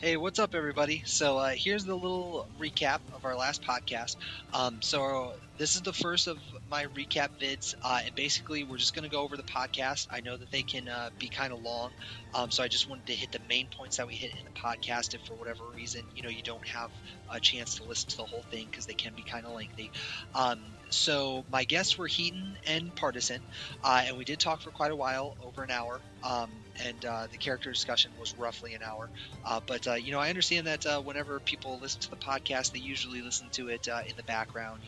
Hey, what's up, everybody? So here's the little recap of our last podcast. So this is the first of my recap vids, and basically we're just going to go over the podcast. I know that they can be kind of long, so I just wanted to hit the main points that we hit in the podcast. If for whatever reason, you don't have a chance to listen to the whole thing because they can be kind of lengthy. So my guests were Heaton and Partisan, and we did talk for quite a while, over an hour. And the character discussion was roughly an hour. But I understand that whenever people listen to the podcast, they usually listen to it in the background.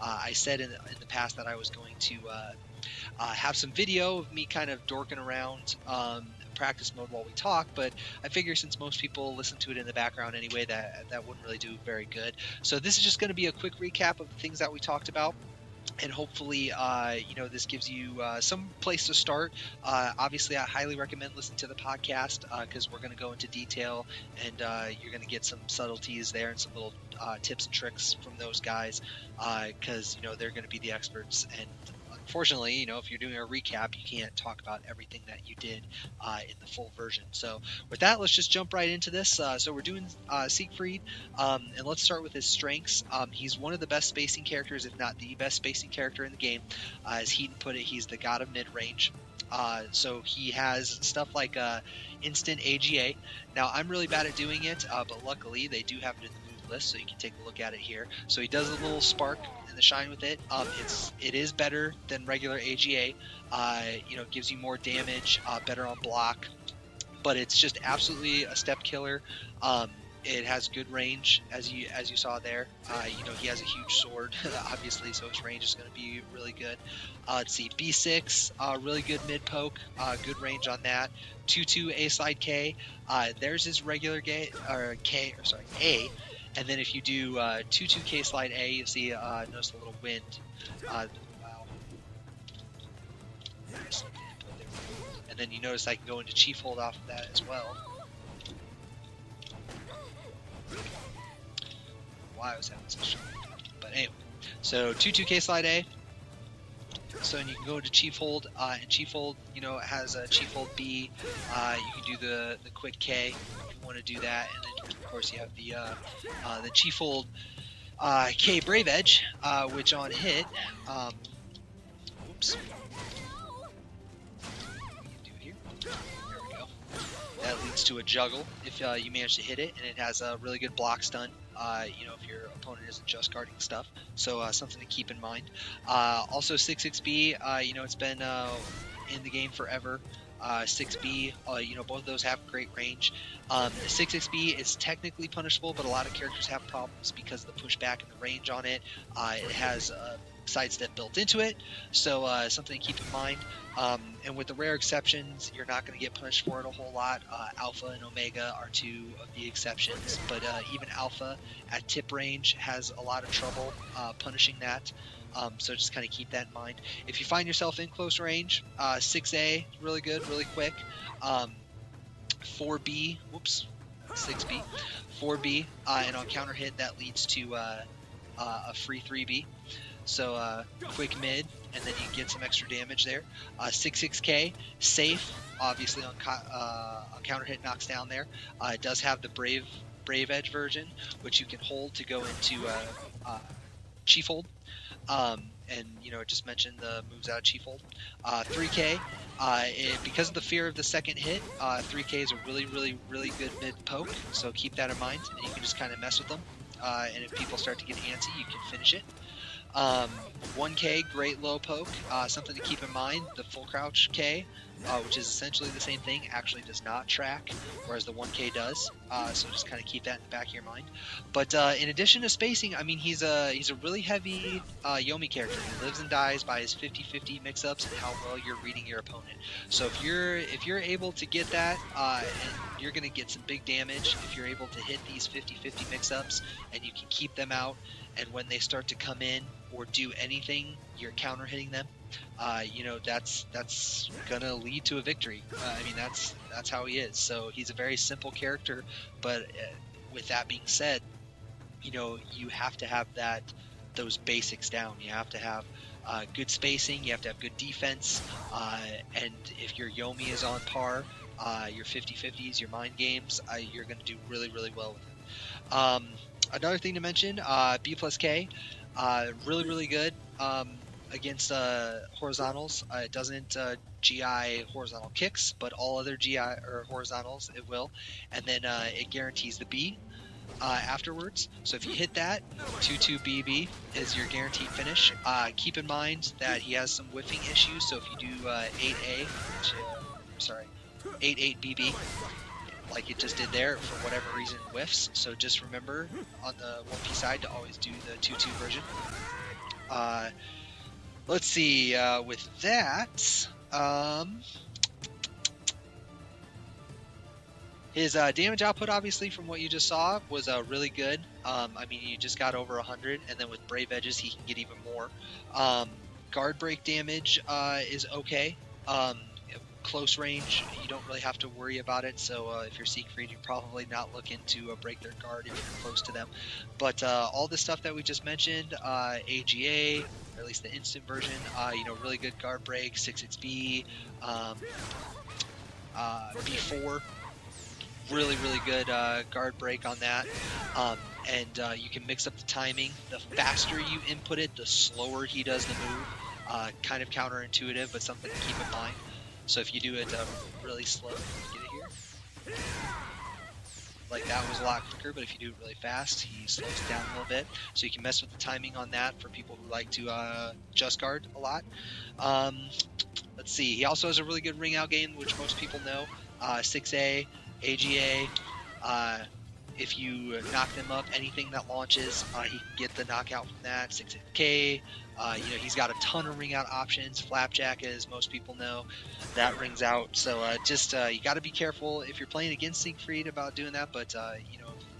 I said in the past that I was going to have some video of me kind of dorking around practice mode while we talk, but I figure since most people listen to it in the background anyway, that wouldn't really do very good. So this is just going to be a quick recap of the things that we talked about. And hopefully, this gives you some place to start. Obviously, I highly recommend listening to the podcast because we're going to go into detail, and you're going to get some subtleties there and some little tips and tricks from those guys because, they're going to be the experts. And unfortunately, if you're doing a recap, you can't talk about everything that you did in the full version. So with that, let's just jump right into this. So we're doing Siegfried, and let's start with his strengths. He's one of the best spacing characters, if not the best spacing character in the game. As Heaton put it, he's the god of mid-range. So he has stuff like instant AGA. Now, I'm really bad at doing it, but luckily they do have it in the move list, so you can take a look at it here. So he does a little spark in the shine with it. It is better than regular AGA. Gives you more damage, better on block, but it's just absolutely a step killer. It has good range, as you saw there. He has a huge sword, obviously, so his range is going to be really good. Let's see, B6, really good mid poke, good range on that. 2-2 A slide K. There's his regular A, and then if you do 2-2 K slide A, you'll see notice a little wind. Wow. And then you notice I can go into Chief Hold off of that as well. Why I was having such trouble. But anyway, so 2-2 slide A. So and you can go into Chief Hold, and Chief Hold, has a Chief Hold B. You can do the quick K if you want to do that, and then of course you have the Chief Hold K Brave Edge, which on hit, oops. There we go. That leads to a juggle if you manage to hit it, and it has a really good block stun. If your opponent isn't just guarding stuff, so something to keep in mind. Also 6-6B, it's been in the game forever. 6B, both of those have great range. The 6-6B is technically punishable, but a lot of characters have problems because of the pushback and the range on it. It has sidestep built into it, so something to keep in mind. And with the rare exceptions, you're not going to get punished for it a whole lot. Alpha and Omega are two of the exceptions, but even Alpha at tip range has a lot of trouble punishing that. So just kind of keep that in mind. If you find yourself in close range, 6A, really good, really quick. 4B, 6B, 4B, and on counter hit that leads to a free 3B. So quick mid, and then you get some extra damage there. 6-6K, safe, obviously on counter hit knocks down there. It does have the Brave Edge version, which you can hold to go into Chief Hold. And it just mentioned the moves out of Chief Hold. 3K, because of the fear of the second hit, 3K is a really, really, really good mid poke, so keep that in mind, and you can just kind of mess with them. And if people start to get antsy, you can finish it. 1K, great low poke, something to keep in mind, the full crouch K, which is essentially the same thing, actually does not track, whereas the 1K does, so just kind of keep that in the back of your mind. But in addition to spacing, I mean, he's a really heavy Yomi character. He lives and dies by his 50-50 mix-ups and how well you're reading your opponent. So if you're able to get that, and you're going to get some big damage if you're able to hit these 50-50 mix-ups, and you can keep them out, and when they start to come in or do anything, you're counter hitting them. That's gonna lead to a victory. That's how he is. So he's a very simple character, but with that being said, you have to have those basics down. You have to have good spacing. You have to have good defense. And if your Yomi is on par, your 50-50s, your mind games, you're going to do really, really well with it. Another thing to mention, B plus K, really, really good against horizontals. It doesn't GI horizontal kicks, but all other GI or horizontals it will. And then it guarantees the B afterwards. So if you hit that, 2-2 BB is your guaranteed finish. Keep in mind that he has some whiffing issues, so if you do 8A, which, sorry, 8-8 BB, like it just did there, for whatever reason whiffs. So just remember on the 1P side to always do the 2-2 version. Let's see, with that, his damage output, obviously, from what you just saw, was really good. I mean, you just got over 100, and then with Brave Edges, he can get even more. Guard break damage is okay. Close range, you don't really have to worry about it. So if you're Siegfried, you're probably not looking to break their guard if you're close to them. But all the stuff that we just mentioned, AGA, or at least the instant version, really good guard break, 6XB, B4. Really, really good guard break on that. And you can mix up the timing. The faster you input it, the slower he does the move. Kind of counterintuitive, but something to keep in mind. So if you do it really slow, get it here. Like that was a lot quicker, but if you do it really fast, he slows it down a little bit. So you can mess with the timing on that for people who like to just guard a lot. Let's see. He also has a really good ring out game, which most people know. 6A, AGA. If you knock them up, anything that launches, he can get the knockout from that. 6K. He's got a ton of ring out options. Flapjack, as most people know, that rings out. So you got to be careful if you're playing against Siegfried about doing that. But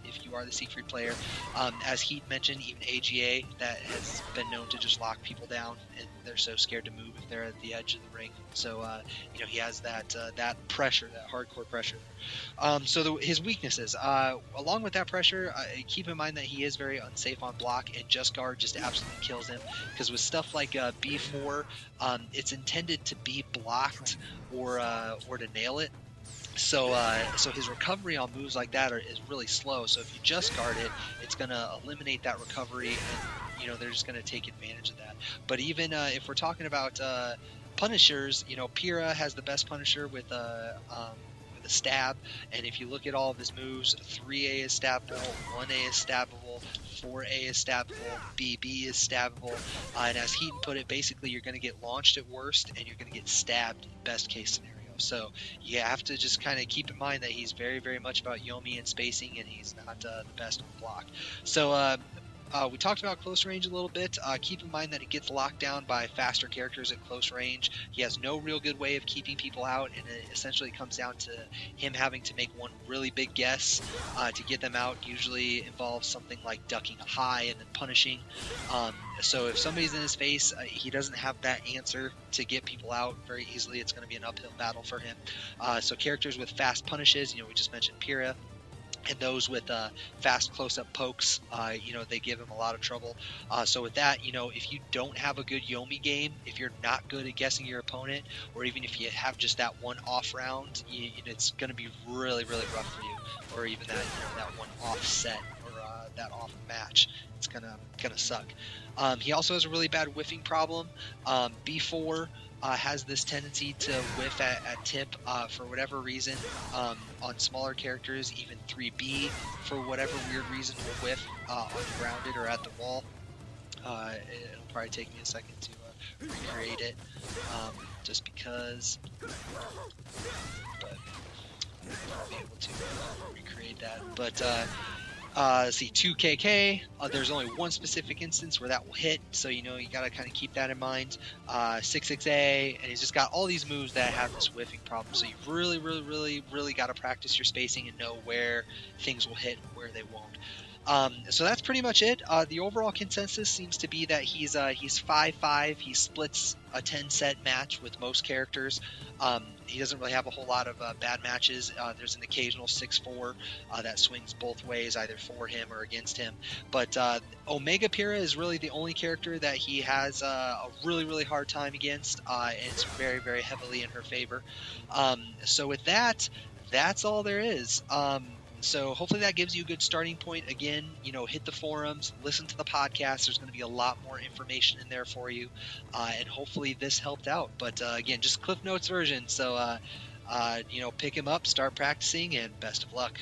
if you are the Siegfried player, as Heat mentioned, even AGA that has been known to just lock people down, and they're so scared to move if they're at the edge of the ring. So he has that pressure, that hardcore pressure. His weaknesses, along with that pressure, keep in mind that he is very unsafe on block, and just guard just absolutely kills him, because with stuff like B4, it's intended to be blocked or to nail it. So his recovery on moves like that is really slow. So if you just guard it, it's going to eliminate that recovery, and they're just going to take advantage of that. But even if we're talking about punishers, Pyrrha has the best punisher with a stab, and if you look at all of his moves, 3A is stabbable, 1A is stabbable, 4A is stabbable, BB is stabbable, and as Heaton put it, basically you're going to get launched at worst, and you're going to get stabbed in best case scenario. So you have to just kind of keep in mind that he's very, very much about Yomi and spacing, and he's not the best on block. So we talked about close range a little bit. Keep in mind that it gets locked down by faster characters at close range. He has no real good way of keeping people out, and it essentially comes down to him having to make one really big guess to get them out. Usually involves something like ducking a high and then punishing. So if somebody's in his face, he doesn't have that answer to get people out very easily. It's going to be an uphill battle for him. So characters with fast punishes, we just mentioned Pyrrha. And those with fast close-up pokes, they give him a lot of trouble. So with that, if you don't have a good Yomi game, if you're not good at guessing your opponent, or even if you have just that one off round, it's going to be really, really rough for you. Or even that one off set or that off match, it's gonna suck. He also has a really bad whiffing problem. B4 has this tendency to whiff at tip for whatever reason. On smaller characters, even 3B for whatever weird reason will whiff on grounded or at the wall. It'll probably take me a second to recreate it, just because, but I'll be able to recreate that. But let's see, 2KK, there's only one specific instance where that will hit, so you gotta kind of keep that in mind. 66A, and he's just got all these moves that have this whiffing problem, so you really, really, really, really gotta practice your spacing and know where things will hit and where they won't. So that's pretty much it. The overall consensus seems to be that he's 5'5". He splits a 10-set match with most characters. He doesn't really have a whole lot of bad matches. There's an occasional 6'4" that swings both ways, either for him or against him. But Omega Pyrrha is really the only character that he has a really, really hard time against. And it's very, very heavily in her favor. So with that, that's all there is. So hopefully that gives you a good starting point. Again, hit the forums, listen to the podcast. There's going to be a lot more information in there for you, and hopefully this helped out. But again, just Cliff Notes version. So pick him up, start practicing, and best of luck.